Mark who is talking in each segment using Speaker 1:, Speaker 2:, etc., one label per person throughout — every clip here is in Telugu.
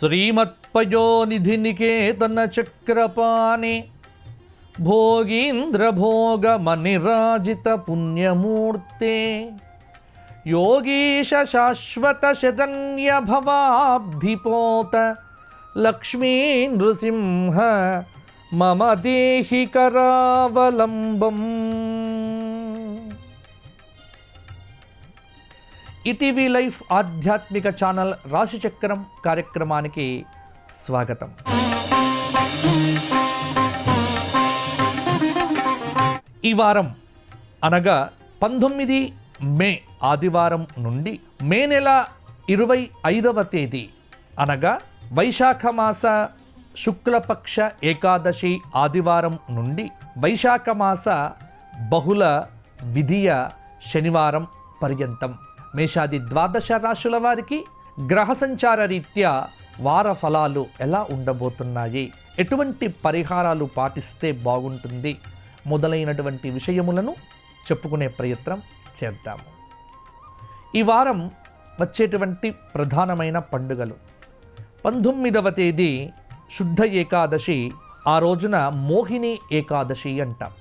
Speaker 1: శ్రీమత్పయోనిధినికేతన చక్రపాణి భోగీంద్రభోగమనిరాజిత పుణ్యమూర్తే యోగీశ శాశ్వత శరణ్య భవాబ్ధిపోత లక్ష్మీ నృసింహ మమ దేహి కరావలంబం. ఈటీవీ లైఫ్ ఆధ్యాత్మిక ఛానల్ రాశిచక్రం కార్యక్రమానికి స్వాగతం. ఈ వారం అనగా 19 మే ఆదివారం నుండి మే నెల 25వ తేదీ అనగా వైశాఖ మాస శుక్లపక్ష ఏకాదశి ఆదివారం నుండి వైశాఖ మాస బహుళ విధియ శనివారం పర్యంతం మేషాది ద్వాదశ రాశుల వారికి గ్రహ సంచార రీత్యా వార ఫలాలు ఎలా ఉండబోతున్నాయి, ఎటువంటి పరిహారాలు పాటిస్తే బాగుంటుంది మొదలైనటువంటి విషయములను చెప్పుకునే ప్రయత్నం చేద్దాము. ఈ వారం వచ్చేటువంటి ప్రధానమైన పండుగలు 19వ తేదీ శుద్ధ ఏకాదశి, ఆ రోజున మోహిని ఏకాదశి అంటాం.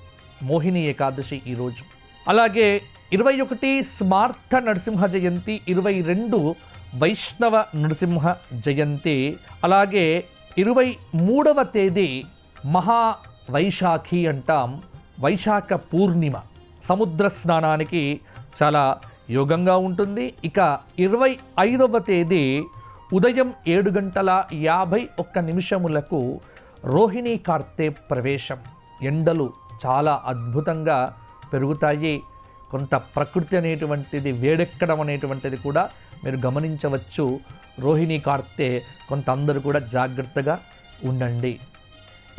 Speaker 1: మోహిని ఏకాదశి ఈరోజు. అలాగే 21 స్మార్థ నరసింహ జయంతి, 22 వైష్ణవ నరసింహ జయంతి, అలాగే 23వ తేదీ మహా వైశాఖి అంటాం, వైశాఖ పూర్ణిమ. సముద్ర స్నానానికి చాలా యోగంగా ఉంటుంది. ఇక 25వ తేదీ ఉదయం 7:51 రోహిణీ కార్తె ప్రవేశం. ఎండలు చాలా అద్భుతంగా పెరుగుతాయి. కొంత ప్రకృతి అనేటువంటిది వేడెక్కడం అనేటువంటిది కూడా మీరు గమనించవచ్చు. రోహిణీ కార్తె కొంత అందరూ కూడా జాగ్రత్తగా ఉండండి.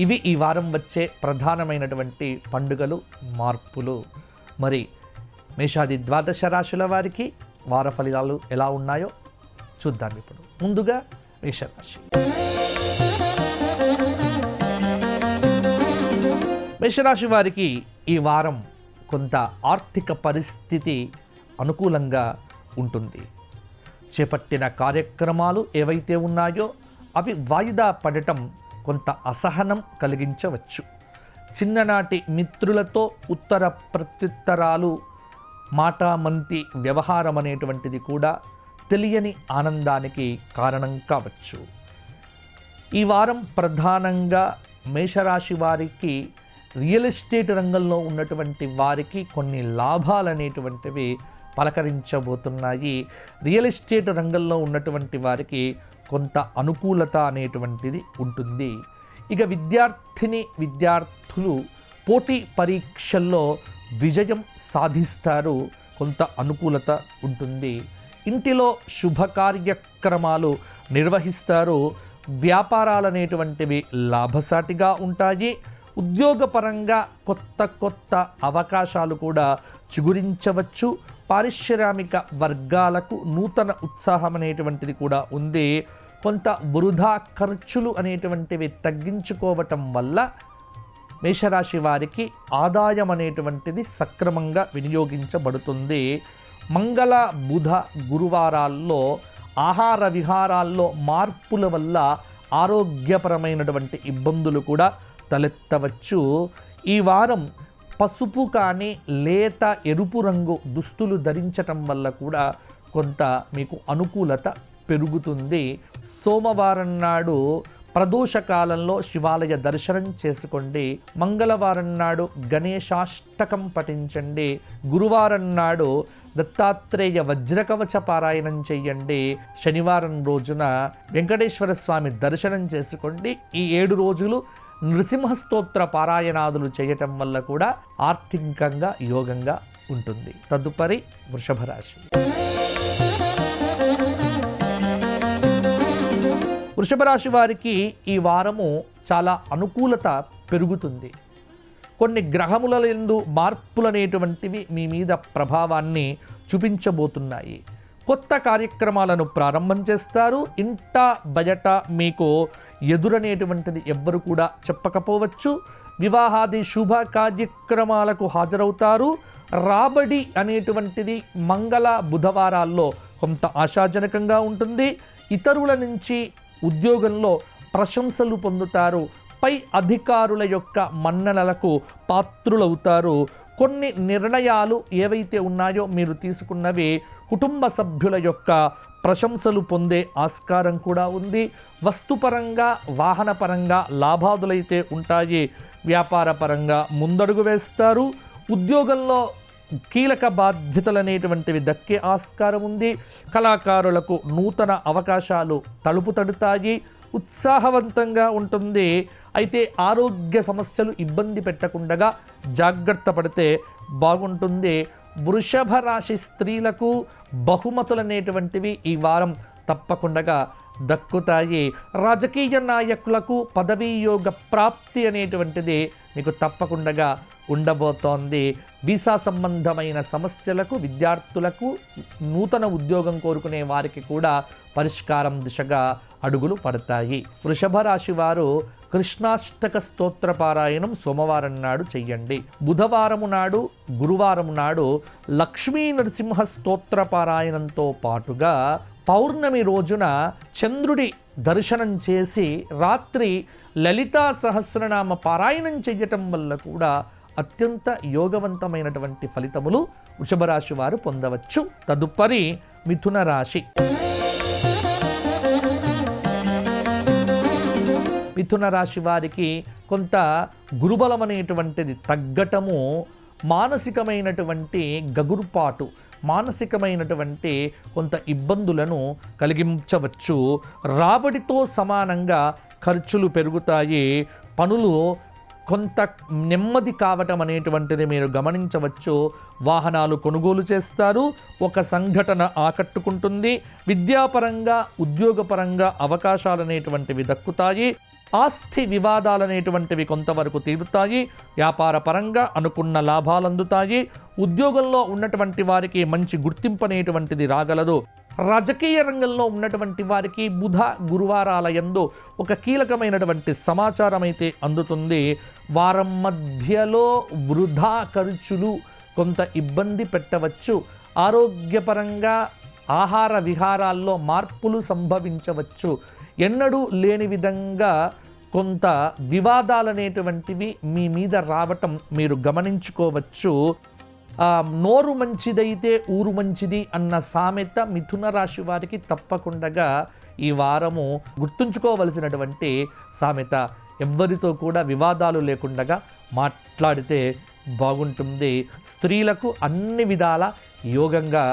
Speaker 1: ఇవి ఈ వారం వచ్చే ప్రధానమైనటువంటి పండుగలు, మార్పులు. మరి మేషాది ద్వాదశ రాశుల వారికి వార ఫలితాలు ఎలా ఉన్నాయో చూద్దాం ఇప్పుడు. ముందుగా మేషరాశి. మేషరాశి వారికి ఈ వారం కొంత ఆర్థిక పరిస్థితి అనుకూలంగా ఉంటుంది. చేపట్టిన కార్యక్రమాలు ఏవైతే ఉన్నాయో అవి వాయిదా పడటం కొంత అసహనం కలిగించవచ్చు. చిన్ననాటి మిత్రులతో ఉత్తర ప్రత్యుత్తరాలు, మాటామంతి వ్యవహారం అనేటువంటిది కూడా తెలియని ఆనందానికి కారణం కావచ్చు. ఈ వారం ప్రధానంగా మేషరాశి వారికి రియల్ ఎస్టేట్ రంగంలో ఉన్నటువంటి వారికి కొన్ని లాభాలు అనేటువంటివి పలకరించబోతున్నాయి. రియల్ ఎస్టేట్ రంగంలో ఉన్నటువంటి వారికి కొంత అనుకూలత అనేటువంటిది ఉంటుంది. ఇక విద్యార్థులు పోటీ పరీక్షల్లో విజయం సాధిస్తారు. కొంత అనుకూలత ఉంటుంది. ఇంటిలో శుభ కార్యక్రమాలు నిర్వహిస్తారు. వ్యాపారాలు అనేటువంటివి లాభసాటిగా ఉంటాయి. ఉద్యోగపరంగా కొత్త అవకాశాలు కూడా చిగురించవచ్చు. పారిశ్రామిక వర్గాలకు నూతన ఉత్సాహం అనేటువంటిది కూడా ఉంది. కొంత వృధా ఖర్చులు అనేటువంటివి తగ్గించుకోవటం వల్ల మేషరాశి వారికి ఆదాయం అనేటువంటిది సక్రమంగా వినియోగించబడుతుంది. మంగళ, బుధ, గురువారాల్లో ఆహార విహారాల్లో మార్పుల వల్ల ఆరోగ్యపరమైనటువంటి ఇబ్బందులు కూడా తలెత్తవచ్చు. ఈ వారం పసుపు కానీ లేత ఎరుపు రంగు దుస్తులు ధరించటం వల్ల కూడా కొంత మీకు అనుకూలత పెరుగుతుంది. సోమవారం నాడు ప్రదోషకాలంలో శివాలయ దర్శనం చేసుకోండి. మంగళవారం నాడు గణేశాష్టకం పఠించండి. గురువారం నాడు దత్తాత్రేయ వజ్రకవచ పారాయణం చెయ్యండి. శనివారం రోజున వెంకటేశ్వర స్వామి దర్శనం చేసుకోండి. ఈ 7 రోజులు నృసింహస్తోత్ర పారాయణాదులు చేయటం వల్ల కూడా ఆర్థికంగా యోగంగా ఉంటుంది. తదుపరి వృషభ రాశి. వృషభ రాశి వారికి ఈ వారము చాలా అనుకూలత పెరుగుతుంది. కొన్ని గ్రహములందు మార్పులు అనేటువంటివి మీ మీద ప్రభావాన్ని చూపించబోతున్నాయి. కొత్త కార్యక్రమాలను ప్రారంభం చేస్తారు. ఇంట బయట మీకు ఎదురనేటువంటిది ఎవ్వరు కూడా చెప్పకపోవచ్చు. వివాహాది శుభ కార్యక్రమాలకు హాజరవుతారు. రాబడి అనేటువంటిది మంగళ బుధవారాల్లో కొంత ఆశాజనకంగా ఉంటుంది. ఇతరుల నుంచి ఉద్యోగంలో ప్రశంసలు పొందుతారు. పై అధికారుల యొక్క మన్ననలకు పాత్రులవుతారు. కొన్ని నిర్ణయాలు ఏవైతే ఉన్నాయో మీరు తీసుకున్నవి కుటుంబ సభ్యుల యొక్క ప్రశంసలు పొందే ఆస్కారం కూడా ఉంది. వస్తుపరంగా వాహనపరంగా లాభాదులైతే ఉంటాయి. వ్యాపారపరంగా ముందడుగు వేస్తారు. ఉద్యోగంలో కీలక బాధ్యతలు అనేటువంటివి దక్కే ఆస్కారం ఉంది. కళాకారులకు నూతన అవకాశాలు తలుపు తడుతాయి. ఉత్సాహవంతంగా ఉంటుంది. అయితే ఆరోగ్య సమస్యలు ఇబ్బంది పెట్టకుండా జాగ్రత్త పడితే బాగుంటుంది. వృషభ రాశి స్త్రీలకు బహుమతులు అనేటువంటివి ఈ వారం తప్పకుండా దక్కుతాయి. రాజకీయ నాయకులకు పదవీ యోగ ప్రాప్తి అనేటువంటిది మీకు తప్పకుండా ఉండబోతోంది. వీసా సంబంధమైన సమస్యలకు విద్యార్థులకు నూతన ఉద్యోగం కోరుకునే వారికి కూడా పరిష్కారం దిశగా అడుగులు పడతాయి. వృషభ రాశి వారు కృష్ణాష్టక స్తోత్ర పారాయణం సోమవారం నాడు చెయ్యండి. బుధవారము నాడు గురువారం నాడు లక్ష్మీ నరసింహ స్తోత్ర పారాయణంతో పాటుగా పౌర్ణమి రోజున చంద్రుడి దర్శనం చేసి రాత్రి లలితా సహస్రనామ పారాయణం చెయ్యటం వల్ల కూడా అత్యంత యోగవంతమైనటువంటి ఫలితములు వృషభ రాశి వారు పొందవచ్చు. తదుపరి మిథున రాశి. మిథున రాశి వారికి కొంత గురుబలం అనేటువంటిది తగ్గటము, మానసికమైనటువంటి గగురుపాటు, మానసికమైనటువంటి కొంత ఇబ్బందులను కలిగించవచ్చు. రాబడితో సమానంగా ఖర్చులు పెరుగుతాయి. పనులు కొంత నెమ్మది కావటం అనేటువంటిది మీరు గమనించవచ్చు. వాహనాలు కొనుగోలు చేస్తారు. ఒక సంఘటన ఆకట్టుకుంటుంది. విద్యాపరంగా ఉద్యోగపరంగా అవకాశాలు అనేటువంటివి దక్కుతాయి. ఆస్తి వివాదాలు అనేటువంటివి కొంతవరకు తీరుతాయి. వ్యాపార పరంగా అనుకున్న లాభాలు అందుతాయి. ఉద్యోగంలో ఉన్నటువంటి వారికి మంచి గుర్తింపు అనేటువంటిది రాగలదు. రాజకీయ రంగంలో ఉన్నటువంటి వారికి బుధ గురువారాల యందు ఒక కీలకమైనటువంటి సమాచారం అయితే అందుతుంది. వారం మధ్యలో వృధా ఖర్చులు కొంత ఇబ్బంది పెట్టవచ్చు. ఆరోగ్యపరంగా ఆహార విహారాల్లో మార్పులు సంభవించవచ్చు. ఎన్నడూ లేని విధంగా కొంత వివాదాలనేటువంటివి మీ మీద రావటం మీరు గమనించుకోవచ్చు. నోరు మంచిదైతే ఊరు మంచిది అన్న సామెత మిథున రాశి వారికి తప్పకుండా ఈ వారము గుర్తుంచుకోవలసినటువంటి సామెత. ఎవ్వరితో కూడా వివాదాలు లేకుండా మాట్లాడితే బాగుంటుంది. స్త్రీలకు అన్ని విధాల యోగంగా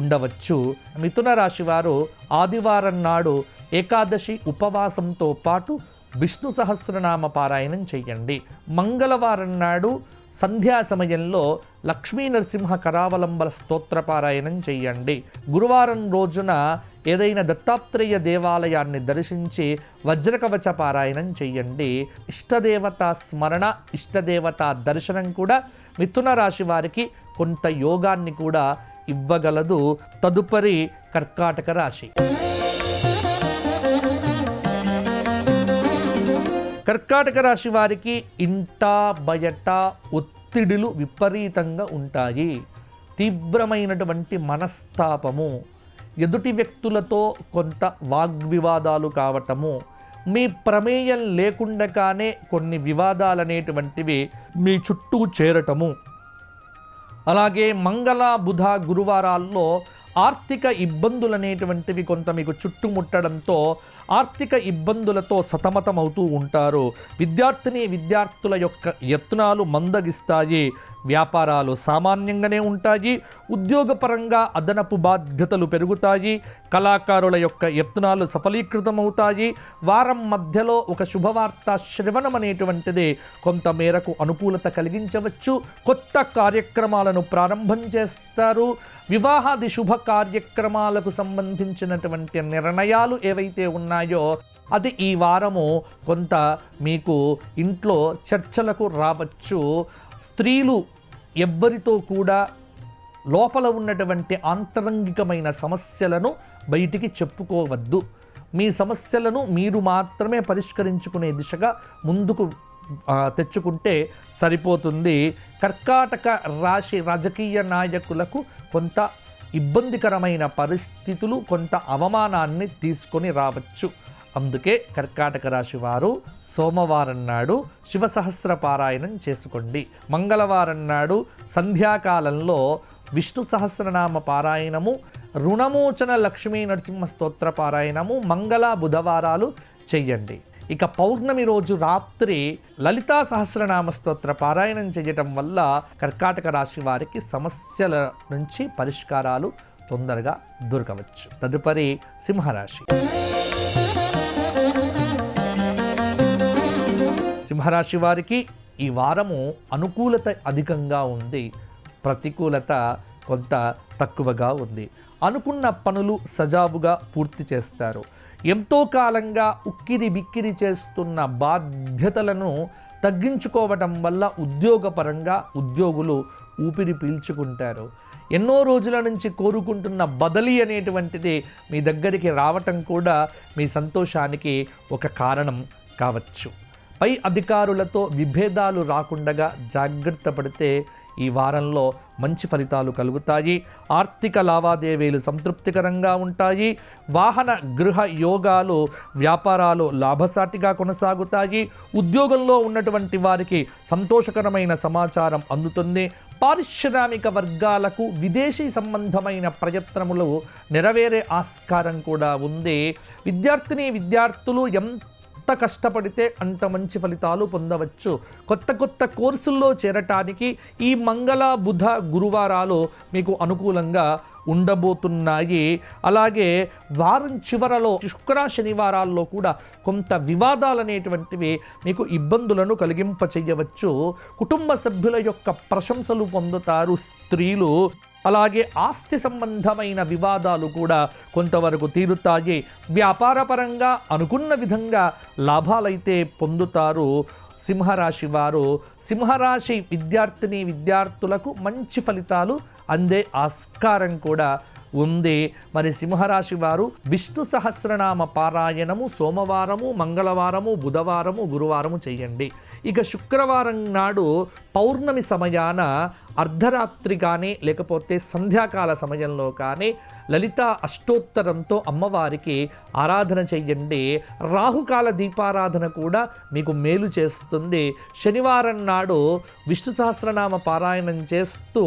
Speaker 1: ఉండవచ్చు. మిథున రాశి వారు ఆదివారం నాడు ఏకాదశి ఉపవాసంతో పాటు విష్ణు సహస్రనామ పారాయణం చెయ్యండి. మంగళవారం నాడు సంధ్యా సమయంలో లక్ష్మీ నరసింహ కరావలంబన స్తోత్ర పారాయణం చెయ్యండి. గురువారం రోజున ఏదైనా దత్తాత్రేయ దేవాలయాన్ని దర్శించి వజ్రకవచ పారాయణం చెయ్యండి. ఇష్టదేవత స్మరణ, ఇష్టదేవత దర్శనం కూడా మిథున రాశి వారికి కొంత యోగాన్ని కూడా ఇవ్వగలదు. తదుపరి కర్కాటక రాశి. కర్కాటక రాశి వారికి ఇంటా బయట ఒత్తిడులు విపరీతంగా ఉంటాయి. తీవ్రమైనటువంటి మనస్తాపము, ఎదుటి వ్యక్తులతో కొంత వాగ్వివాదాలు కావటము, మీ ప్రమేయం లేకుండానే కొన్ని వివాదాలనేటువంటివి మీ చుట్టూ చేరటము, అలాగే మంగళ బుధ గురువారాల్లో ఆర్థిక ఇబ్బందులు అనేటువంటివి కొంత మీకు చుట్టుముట్టడంతో ఆర్థిక ఇబ్బందులతో సతమతమవుతూ ఉంటారు. విద్యార్థుల యొక్క యత్నాలు మందగిస్తాయి. వ్యాపారాలు సామాన్యంగానే ఉంటాయి. ఉద్యోగపరంగా అదనపు బాధ్యతలు పెరుగుతాయి. కళాకారుల యొక్క యత్నాలు సఫలీకృతమవుతాయి. వారం మధ్యలో ఒక శుభవార్త శ్రవణం అనేటువంటిది కొంత మేరకు అనుకూలత కలిగించవచ్చు. కొత్త కార్యక్రమాలను ప్రారంభం చేస్తారు. వివాహాది శుభ కార్యక్రమాలకు సంబంధించినటువంటి నిర్ణయాలు ఏవైతే ఉన్నాయో అది ఈ వారము కొంత మీకు ఇంట్లో చర్చలకు రావచ్చు. స్త్రీలు ఎవ్వరితో కూడా లోపల ఉన్నటువంటి ఆంతరంగికమైన సమస్యలను బయటికి చెప్పుకోవద్దు. మీ సమస్యలను మీరు మాత్రమే పరిష్కరించుకునే దిశగా ముందుకు తెచ్చుకుంటే సరిపోతుంది. కర్కాటక రాశి రాజకీయ నాయకులకు కొంత ఇబ్బందికరమైన పరిస్థితులు, కొంత అవమానాన్ని తీసుకొని రావచ్చు. అందుకే కర్కాటక రాశి వారు సోమవారం నాడు శివ సహస్ర పారాయణం చేసుకోండి. మంగళవారం నాడు సంధ్యాకాలంలో విష్ణు సహస్రనామ పారాయణము, రుణమోచన లక్ష్మీ నరసింహ స్తోత్ర పారాయణము మంగళ బుధవారాలు చెయ్యండి. ఇక పౌర్ణమి రోజు రాత్రి లలితా సహస్రనామ స్తోత్ర పారాయణం చేయటం వల్ల కర్కాటక రాశి వారికి సమస్యల నుంచి పరిష్కారాలు తొందరగా దొరకవచ్చు. తదుపరి సింహరాశి. సింహరాశి వారికి ఈ వారము అనుకూలత అధికంగా ఉంది, ప్రతికూలత కొంత తక్కువగా ఉంది. అనుకున్న పనులు సజావుగా పూర్తి చేస్తారు. ఎంతో కాలంగా ఉక్కిరి బిక్కిరి చేస్తున్న బాధ్యతలను తగ్గించుకోవటం వల్ల ఉద్యోగపరంగా ఉద్యోగులు ఊపిరి పీల్చుకుంటారు. ఎన్నో రోజుల నుంచి కోరుకుంటున్న బదిలీ అనేటువంటిది మీ దగ్గరికి రావటం కూడా మీ సంతోషానికి ఒక కారణం కావచ్చు. పై అధికారులతో విభేదాలు రాకుండా జాగ్రత్త పడితే ఈ వారంలో మంచి ఫలితాలు కలుగుతాయి. ఆర్థిక లావాదేవీలు సంతృప్తికరంగా ఉంటాయి. వాహన గృహ యోగాలు, వ్యాపారాలు లాభసాటిగా కొనసాగుతాయి. ఉద్యోగంలో ఉన్నటువంటి వారికి సంతోషకరమైన సమాచారం అందుతుంది. పారిశ్రామిక వర్గాలకు విదేశీ సంబంధమైన ప్రయత్నములు నెరవేరే ఆస్కారం కూడా ఉంది. విద్యార్థులు ఎంత కష్టపడితే అంత మంచి ఫలితాలు పొందవచ్చు. కొత్త కోర్సుల్లో చేరటానికి ఈ మంగళ బుధ గురువారాలు మీకు అనుకూలంగా ఉండబోతున్నాయి. అలాగే వారం చివరలో శుక్ర శనివారాల్లో కూడా కొంత వివాదాలు అనేటువంటివి మీకు ఇబ్బందులను కలిగింపచేయవచ్చు. కుటుంబ సభ్యుల యొక్క ప్రశంసలు పొందుతారు స్త్రీలు. అలాగే ఆస్తి సంబంధమైన వివాదాలు కూడా కొంతవరకు తీరుతాయి. వ్యాపారపరంగా అనుకున్న విధంగా లాభాలైతే పొందుతారు సింహరాశి వారు. సింహరాశి విద్యార్థులకు మంచి ఫలితాలు అందే ఆస్కారం కూడా ఉంది. మరి సింహరాశి వారు విష్ణు సహస్రనామ పారాయణము సోమవారము, మంగళవారము, బుధవారము, గురువారము చేయండి. ఇక శుక్రవారం నాడు పౌర్ణమి సమయాన అర్ధరాత్రి కానీ లేకపోతే సంధ్యాకాల సమయంలో కానీ లలితా అష్టోత్తరంతో అమ్మవారికి ఆరాధన చెయ్యండి. రాహుకాల దీపారాధన కూడా మీకు మేలు చేస్తుంది. శనివారం నాడు విష్ణు సహస్రనామ పారాయణం చేస్తూ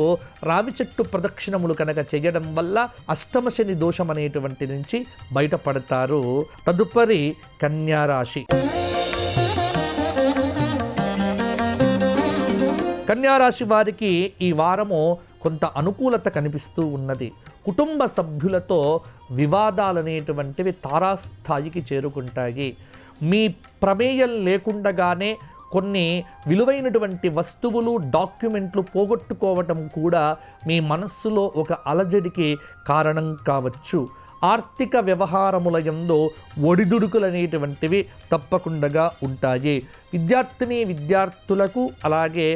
Speaker 1: రావి చెట్టు ప్రదక్షిణములు కనుక చేయడం వల్ల అష్టమ శని దోషం అనేటువంటి నుంచి బయటపడతారు. తదుపరి కన్యారాశి. కన్యారాశి వారికి ఈ వారము కొంత అనుకూలత కనిపిస్తూ ఉన్నది. కుటుంబ సభ్యులతో వివాదాలనేటువంటివి తారాస్థాయికి చేరుకుంటాయి. మీ ప్రమేయం లేకుండగానే కొన్ని విలువైనటువంటి వస్తువులు, డాక్యుమెంట్లు పోగొట్టుకోవటం కూడా మీ మనస్సులో ఒక అలజడికి కారణం కావచ్చు. ఆర్థిక వ్యవహారముల యందు ఒడిదుడుకులు అనేటువంటివి తప్పకుండా ఉంటాయి. విద్యార్థులకు అలాగే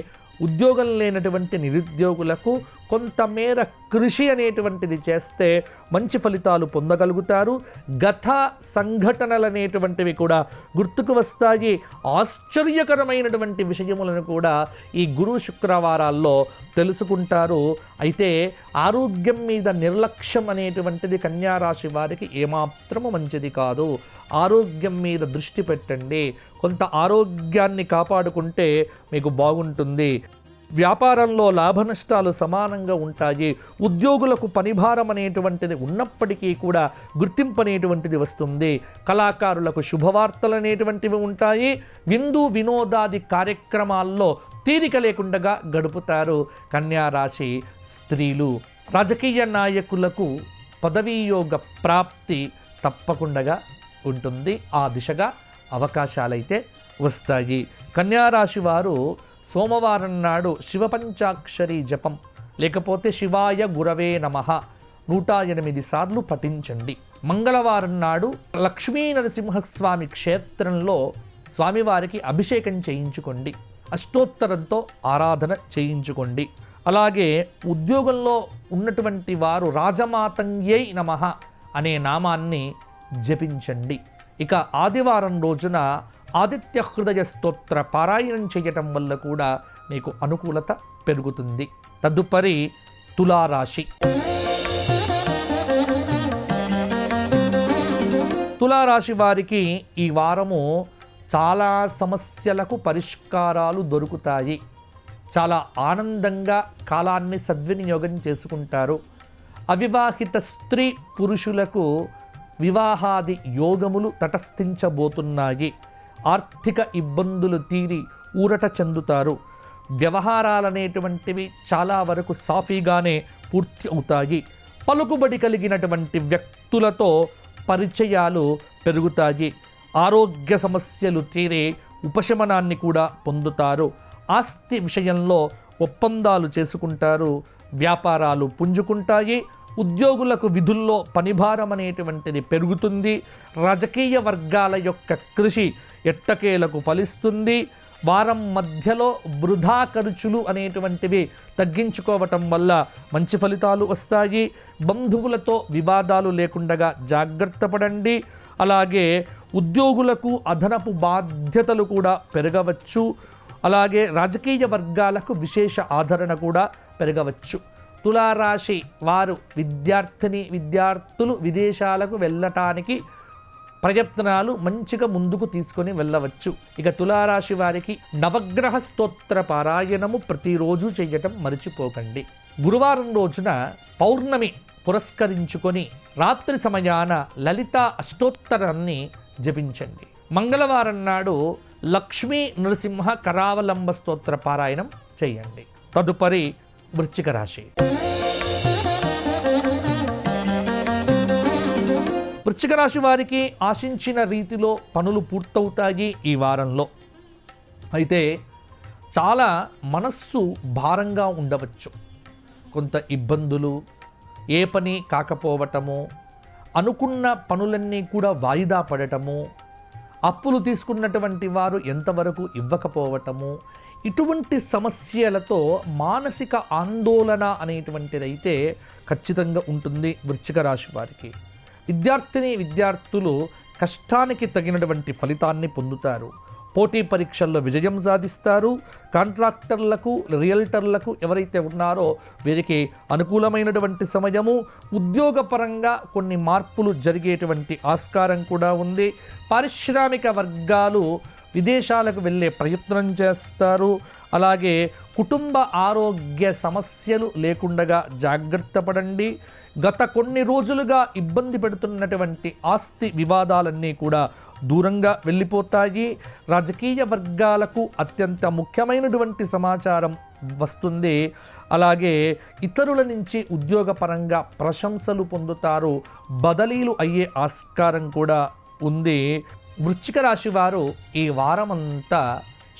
Speaker 1: ఉద్యోగం లేనటువంటి నిరుద్యోగులకు కొంతమేర కృషి అనేటువంటిది చేస్తే మంచి ఫలితాలు పొందగలుగుతారు. గత సంఘటనలు అనేటువంటివి కూడా గుర్తుకు వస్తాయి. ఆశ్చర్యకరమైనటువంటి విషయములను కూడా ఈ గురు శుక్రవారాల్లో తెలుసుకుంటారు. అయితే ఆరోగ్యం మీద నిర్లక్ష్యం అనేటువంటిది కన్యారాశి వారికి ఏమాత్రము మంచిది కాదు. ఆరోగ్యం మీద దృష్టి పెట్టండి. కొంత ఆరోగ్యాన్ని కాపాడుకుంటే మీకు బాగుంటుంది. వ్యాపారంలో లాభ నష్టాలు సమానంగా ఉంటాయి. ఉద్యోగులకు పనిభారం అనేటువంటిది ఉన్నప్పటికీ కూడా గుర్తింపు అనేటువంటిది వస్తుంది. కళాకారులకు శుభవార్తలు అనేటువంటివి ఉంటాయి. విందు వినోదాది కార్యక్రమాల్లో తీరిక లేకుండా గడుపుతారు కన్యారాశి స్త్రీలు. రాజకీయ నాయకులకు పదవీయోగ ప్రాప్తి తప్పకుండా ఉంటుంది. ఆ దిశగా అవకాశాలైతే వస్తాయి. కన్యారాశి వారు సోమవారం నాడు శివపంచాక్షరి జపం లేకపోతే శివాయ గురవే నమః 108 సార్లు పఠించండి. మంగళవారం నాడు లక్ష్మీ నరసింహస్వామి క్షేత్రంలో స్వామివారికి అభిషేకం చేయించుకోండి. అష్టోత్తరంతో ఆరాధన చేయించుకోండి. అలాగే ఉద్యోగంలో ఉన్నటువంటి వారు రాజమాతంయై నమః అనే నామాన్ని జపించండి. ఇక ఆదివారం రోజున ఆదిత్య హృదయ స్తోత్ర పారాయణం చేయటం వల్ల కూడా మీకు అనుకూలత పెరుగుతుంది. తదుపరి తులారాశి. తులారాశి వారికి ఈ వారము చాలా సమస్యలకు పరిష్కారాలు దొరుకుతాయి. చాలా ఆనందంగా కాలాన్ని సద్వినియోగం చేసుకుంటారు. అవివాహిత స్త్రీ పురుషులకు వివాహాది యోగములు తటస్థించబోతున్నాయి. ఆర్థిక ఇబ్బందులు తీరి ఊరట చెందుతారు. వ్యవహారాలనేటువంటివి చాలా వరకు సాఫీగానే పూర్తి అవుతాయి. పలుకుబడి కలిగినటువంటి వ్యక్తులతో పరిచయాలు పెరుగుతాయి. ఆరోగ్య సమస్యలు తీరే ఉపశమనాన్ని కూడా పొందుతారు. ఆస్తి విషయంలో ఒప్పందాలు చేసుకుంటారు. వ్యాపారాలు పుంజుకుంటాయి. ఉద్యోగులకు విధుల్లో పనిభారం అనేటువంటిది పెరుగుతుంది. రాజకీయ వర్గాల యొక్క కృషి ఎట్టకేలకు ఫలిస్తుంది. వారం మధ్యలో వృధా ఖర్చులు అనేటువంటివి తగ్గించుకోవటం వల్ల మంచి ఫలితాలు వస్తాయి. బంధువులతో వివాదాలు లేకుండా జాగ్రత్త పడండి. అలాగే ఉద్యోగులకు అదనపు బాధ్యతలు కూడా పెరగవచ్చు. అలాగే రాజకీయ వర్గాలకు విశేష ఆదరణ కూడా పెరగవచ్చు. తులారాశి వారు విద్యార్థులు విదేశాలకు వెళ్ళటానికి ప్రయత్నాలు మంచిగా ముందుకు తీసుకొని వెళ్ళవచ్చు. ఇక తులారాశి వారికి నవగ్రహ స్తోత్ర పారాయణము ప్రతిరోజు చేయటం మర్చిపోకండి. గురువారం రోజున పౌర్ణమి పురస్కరించుకొని రాత్రి సమయాన లలితా అష్టోత్తరాన్ని జపించండి. మంగళవారం నాడు లక్ష్మీ నృసింహ కరావలంబ స్తోత్ర పారాయణం చేయండి. తదుపరి వృశ్చిక రాశి. వృశ్చిక రాశి వారికి ఆశించిన రీతిలో పనులు పూర్తవుతాయి ఈ వారంలో. అయితే చాలా మనస్సు భారంగా ఉండవచ్చు. కొంత ఇబ్బందులు, ఏ పని కాకపోవటము, అనుకున్న పనులన్నీ కూడా వాయిదా పడటము, అప్పులు తీసుకున్నటువంటి వారు ఎంతవరకు ఇవ్వకపోవటము, ఇటువంటి సమస్యలతో మానసిక ఆందోళన అనేటువంటిదైతే ఖచ్చితంగా ఉంటుంది వృశ్చిక రాశి వారికి. విద్యార్థులు కష్టానికి తగినటువంటి ఫలితాన్ని పొందుతారు. పోటీ పరీక్షల్లో విజయం సాధిస్తారు. కాంట్రాక్టర్లకు, రియల్టర్లకు ఎవరైతే ఉన్నారో వీరికి అనుకూలమైనటువంటి సమయము. ఉద్యోగపరంగా కొన్ని మార్పులు జరిగేటువంటి ఆస్కారం కూడా ఉంది. పారిశ్రామిక వర్గాలు విదేశాలకు వెళ్ళే ప్రయత్నం చేస్తారు. అలాగే కుటుంబ ఆరోగ్య సమస్యలు లేకుండా జాగ్రత్త పడండి. గత కొన్ని రోజులుగా ఇబ్బంది పెడుతున్నటువంటి ఆస్తి వివాదాలన్నీ కూడా దూరంగా వెళ్ళిపోతాయి. రాజకీయ వర్గాలకు అత్యంత ముఖ్యమైనటువంటి సమాచారం వస్తుంది. అలాగే ఇతరుల నుంచి ఉద్యోగపరంగా ప్రశంసలు పొందుతారు. బదిలీలు అయ్యే ఆస్కారం కూడా ఉంది. వృశ్చిక రాశి వారు ఈ వారమంతా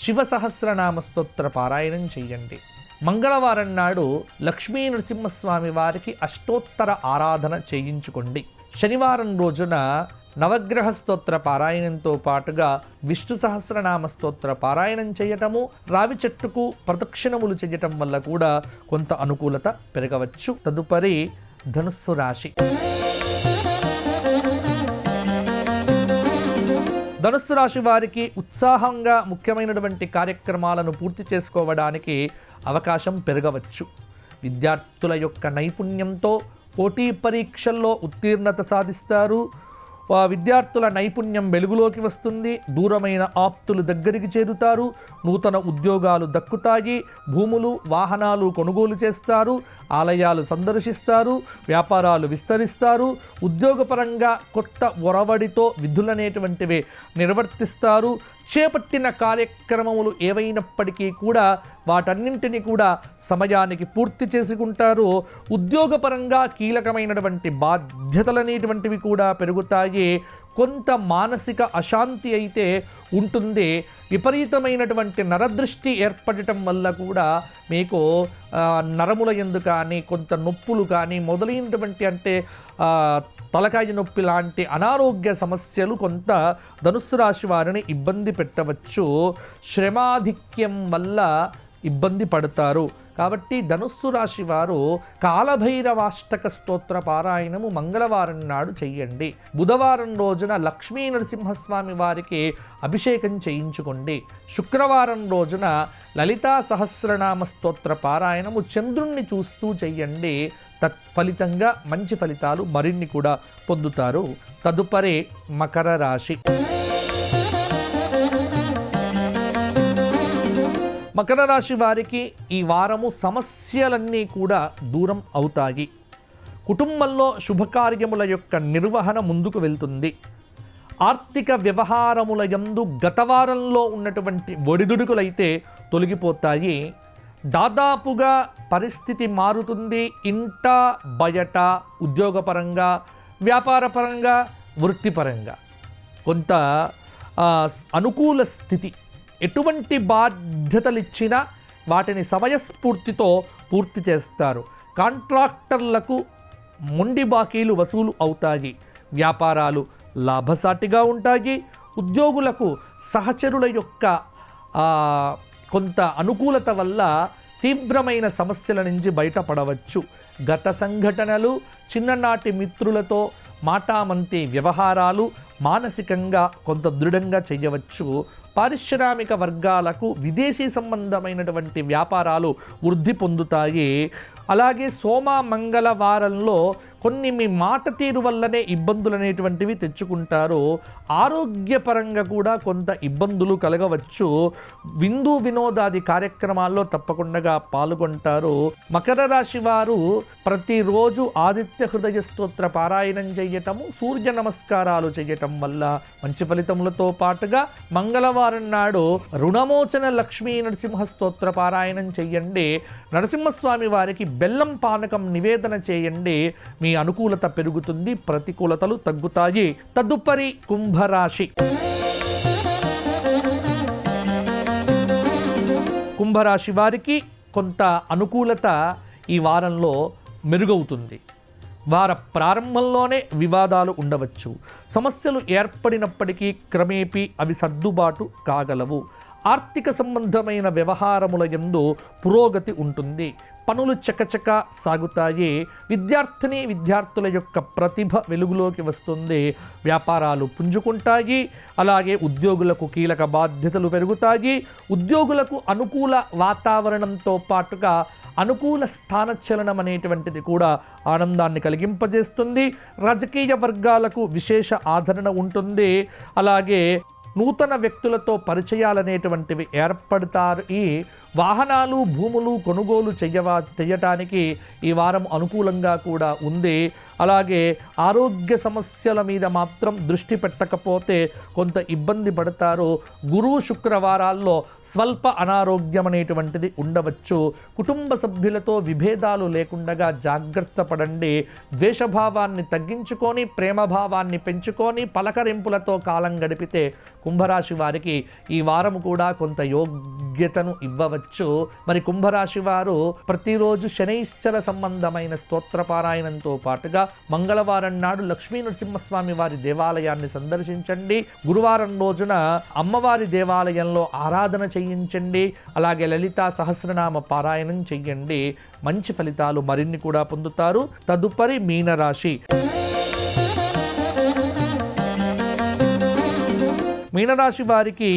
Speaker 1: శివ సహస్రనామ స్తోత్ర పారాయణం చేయండి. మంగళవారం నాడు లక్ష్మీ నరసింహస్వామి వారికి అష్టోత్తర ఆరాధన చేయించుకోండి. శనివారం రోజున నవగ్రహ స్తోత్ర పారాయణంతో పాటుగా విష్ణు సహస్రనామ స్తోత్ర పారాయణం చేయటము, రావి చెట్టుకు ప్రదక్షిణములు చేయటం వల్ల కూడా కొంత అనుకూలత పెరగవచ్చు. తదుపరి ధనుస్సు రాశి. ధనుస్సు రాశి వారికి ఉత్సాహంగా ముఖ్యమైనటువంటి కార్యక్రమాలను పూర్తి చేసుకోవడానికి అవకాశం పెరగవచ్చు. విద్యార్థుల యొక్క నైపుణ్యంతో పోటీ పరీక్షల్లో ఉత్తీర్ణత సాధిస్తారు. విద్యార్థుల నైపుణ్యం వెలుగులోకి వస్తుంది. దూరమైన ఆప్తులు దగ్గరికి చేరుతారు. నూతన ఉద్యోగాలు దక్కుతాయి. భూములు, వాహనాలు కొనుగోలు చేస్తారు. ఆలయాలు సందర్శిస్తారు. వ్యాపారాలు విస్తరిస్తారు. ఉద్యోగపరంగా కొత్త ఒరవడితో విధులనేటువంటివి నిర్వర్తిస్తారు. చేపట్టిన కార్యక్రమములు ఏవైనప్పటికీ కూడా వాటన్నింటినీ కూడా సమయానికి పూర్తి చేసుకుంటారు. ఉద్యోగపరంగా కీలకమైనటువంటి బాధ్యతలనేటువంటివి కూడా పెరుగుతాయి. కొంత మానసిక అశాంతి అయితే ఉంటుంది. విపరీతమైనటువంటి నరదృష్టి ఏర్పడటం వల్ల కూడా మీకు నరముల యందు కానీ కొంత నొప్పులు కానీ మొదలైనటువంటి తలకాయ నొప్పి లాంటి అనారోగ్య సమస్యలు కొంత ధనుస్సు రాశి వారిని ఇబ్బంది పెట్టవచ్చు. శ్రమాధిక్యం వల్ల ఇబ్బంది పడతారు. కాబట్టి ధనుస్సు రాశి వారు కాలభైరవాష్టక స్తోత్ర పారాయణము మంగళవారం నాడు చెయ్యండి. బుధవారం రోజున లక్ష్మీ నరసింహస్వామి వారికి అభిషేకం చేయించుకోండి. శుక్రవారం రోజున లలితా సహస్రనామ స్తోత్ర పారాయణము చంద్రుణ్ణి చూస్తూ చెయ్యండి. తత్ఫలితంగా మంచి ఫలితాలు మరిన్ని కూడా పొందుతారు. తదుపరి మకర రాశి. మకర రాశి వారికి ఈ వారము సమస్యలన్నీ కూడా దూరం అవుతాయి. కుటుంబంలో శుభకార్యముల యొక్క నిర్వహణ ముందుకు వెళ్తుంది. ఆర్థిక వ్యవహారముల యందు గత వారంలో ఉన్నటువంటి ఒడిదుడుకులైతే తొలగిపోతాయి. దాదాపుగా పరిస్థితి మారుతుంది. ఇంట బయట ఉద్యోగపరంగా, వ్యాపారపరంగా, వృత్తిపరంగా కొంత అనుకూల స్థితి. ఎటువంటి బాధ్యతలు ఇచ్చినా వాటిని సమయస్ఫూర్తితో పూర్తి చేస్తారు. కాంట్రాక్టర్లకు మొండి బాకీలు వసూలు అవుతాయి. వ్యాపారాలు లాభసాటిగా ఉంటాయి. ఉద్యోగులకు సహచరుల యొక్క కొంత అనుకూలత వల్ల తీవ్రమైన సమస్యల నుంచి బయటపడవచ్చు. గత సంఘటనలు, చిన్ననాటి మిత్రులతో మాటామంతి వ్యవహారాలు మానసికంగా కొంత దృఢంగా చేయవచ్చు. పారిశ్రామిక వర్గాలకు విదేశీ సంబంధమైనటువంటి వ్యాపారాలు వృద్ధి పొందుతాయి. అలాగే సోమ మంగళ వారంలో కొన్ని మీ మాట తీరు వల్లనే ఇబ్బందులు అనేటువంటివి తెచ్చుకుంటారు. ఆరోగ్యపరంగా కూడా కొంత ఇబ్బందులు కలగవచ్చు. విందు వినోదాది కార్యక్రమాల్లో తప్పకుండా పాల్గొంటారు. మకర రాశి వారు ప్రతిరోజు ఆదిత్య హృదయ స్తోత్ర పారాయణం చేయటము, సూర్య నమస్కారాలు చేయటం వల్ల మంచి ఫలితములతో పాటుగా మంగళవారం నాడు రుణమోచన లక్ష్మీ నరసింహ స్తోత్ర పారాయణం చేయండి. నరసింహస్వామి వారికి బెల్లం పానకం నివేదన చేయండి. మీ అనుకూలత పెరుగుతుంది, ప్రతికూలతలు తగ్గుతాయి. తదుపరి కుంభరాశి. కుంభరాశి వారికి కొంత అనుకూలత ఈ వారంలో మెరుగవుతుంది. వార ప్రారంభంలోనే వివాదాలు ఉండవచ్చు. సమస్యలు ఏర్పడినప్పటికీ క్రమేపీ అవి సర్దుబాటు కాగలవు. ఆర్థిక సంబంధమైన వ్యవహారముల యందు పురోగతి ఉంటుంది. పనులు చకచక సాగుతాయి. విద్యార్థుల యొక్క ప్రతిభ వెలుగులోకి వస్తుంది. వ్యాపారాలు పుంజుకుంటాయి. అలాగే ఉద్యోగులకు కీలక బాధ్యతలు పెరుగుతాయి. ఉద్యోగులకు అనుకూల వాతావరణంతో పాటుగా అనుకూల స్థానచలనం అనేటువంటిది కూడా ఆనందాన్ని కలిగింపజేస్తుంది. రాజకీయ వర్గాలకు విశేష ఆదరణ ఉంటుంది. అలాగే నూతన వ్యక్తులతో పరిచయాలనేటువంటివి ఏర్పడతారు. ఈ వాహనాలు, భూములు కొనుగోలు చేయటానికి ఈ వారం అనుకూలంగా కూడా ఉంది. అలాగే ఆరోగ్య సమస్యల మీద మాత్రం దృష్టి పెట్టకపోతే కొంత ఇబ్బంది పడతారు. గురు శుక్రవారాల్లో స్వల్ప అనారోగ్యం అనేటువంటిది ఉండవచ్చు. కుటుంబ సభ్యులతో విభేదాలు లేకుండా జాగ్రత్త పడండి. ద్వేషభావాన్ని తగ్గించుకొని ప్రేమభావాన్ని పెంచుకొని పలకరింపులతో కాలం గడిపితే కుంభరాశి వారికి ఈ వారం కూడా కొంత యోగ్యతను ఇవ్వవచ్చు. మరి కుంభరాశి వారు ప్రతిరోజు శనైశ్చర సంబంధమైన స్తోత్రపారాయణంతో పాటుగా మంగళవారం నాడు లక్ష్మీ నరసింహస్వామి వారి దేవాలయాన్ని సందర్శించండి. గురువారం రోజున అమ్మవారి దేవాలయంలో ఆరాధన చేయించండి. అలాగే లలితా సహస్రనామ పారాయణం చెయ్యండి. మంచి ఫలితాలు మరిన్ని కూడా పొందుతారు. తదుపరి మీనరాశి. మీనరాశి వారికి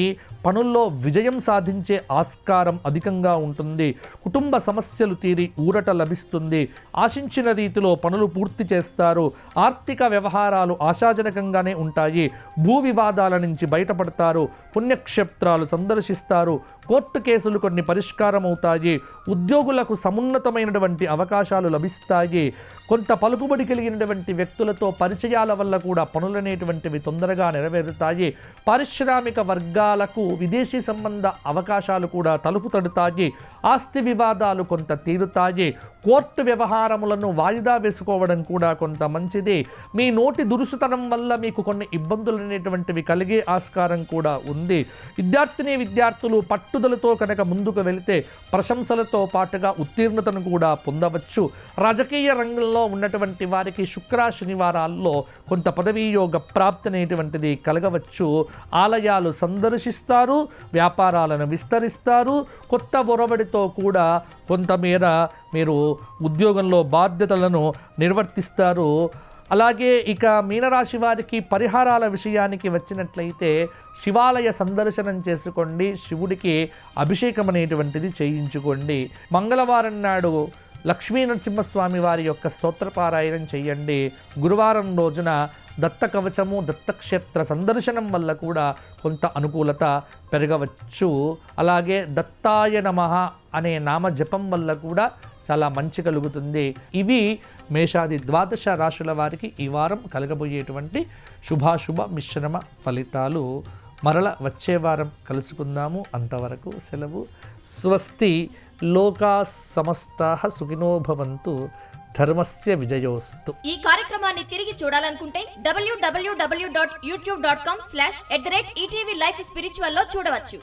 Speaker 1: పనుల్లో విజయం సాధించే ఆస్కారం అధికంగా ఉంటుంది. కుటుంబ సమస్యలు తీరి ఊరట లభిస్తుంది. ఆశించిన రీతిలో పనులు పూర్తి చేస్తారు. ఆర్థిక వ్యవహారాలు ఆశాజనకంగానే ఉంటాయి. భూ వివాదాల నుంచి బయటపడతారు. పుణ్యక్షేత్రాలు సందర్శిస్తారు. కోర్టు కేసులు కొన్ని పరిష్కారం అవుతాయి. ఉద్యోగులకు సమున్నతమైనటువంటి అవకాశాలు లభిస్తాయి. కొంత పలుకుబడి కలిగినటువంటి వ్యక్తులతో పరిచయాల వల్ల కూడా పనులనేటువంటివి తొందరగా నెరవేరుతాయి. పారిశ్రామిక వర్గాలకు విదేశీ సంబంధ అవకాశాలు కూడా తలుపు తడుతాయి. ఆస్తి వివాదాలు కొంత తీరుతాయి. కోర్టు వ్యవహారములను వాయిదా వేసుకోవడం కూడా కొంత మంచిది. మీ నోటి దురుసుతనం వల్ల మీకు కొన్ని ఇబ్బందులు అనేటువంటివి కలిగే ఆస్కారం కూడా ఉంది. విద్యార్థులు పట్టుదలతో కనుక ముందుకు వెళితే ప్రశంసలతో పాటుగా ఉత్తీర్ణతను కూడా పొందవచ్చు. రాజకీయ రంగంలో రాశులలో ఉన్నటువంటి వారికి శుక్ర శనివారాల్లో కొంత పదవీయోగ ప్రాప్తి అనేటువంటిది కలగవచ్చు. ఆలయాలు సందర్శిస్తారు, వ్యాపారాలను విస్తరిస్తారు, కొత్త ఒరవడితో కూడా కొంతమేర మీరు ఉద్యోగంలో బాధ్యతలను నిర్వర్తిస్తారు. అలాగే ఇక మీనరాశి వారికి పరిహారాల విషయానికి వచ్చినట్లయితే శివాలయ సందర్శనం చేసుకోండి, శివుడికి అభిషేకం అనేటువంటిది చేయించుకోండి. మంగళవారం నాడు లక్ష్మీ నరసింహస్వామి వారి యొక్క స్తోత్రపారాయణం చేయండి. గురువారం రోజున దత్త కవచము, దత్తక్షేత్ర సందర్శనం వల్ల కూడా కొంత అనుకూలత పెరగవచ్చు. అలాగే దత్తాయ నమః అనే నామ జపం వల్ల కూడా చాలా మంచి కలుగుతుంది. ఇవి మేషాది 12 రాశుల వారికి ఈ వారం కలగబోయేటువంటి శుభాశుభ మిశ్రమ ఫలితాలు. మరల వచ్చే వారం కలుసుకుందాము. అంతవరకు సెలవు. స్వస్తి. లోకా సమస్తాః సుఖినో భవంతు. ధర్మస్య విజయోస్తు.
Speaker 2: ఈ కార్యక్రమాన్ని తిరిగి చూడాలనుకుంటే www.youtube.com/@ETV Life Spiritual లో చూడవచ్చు.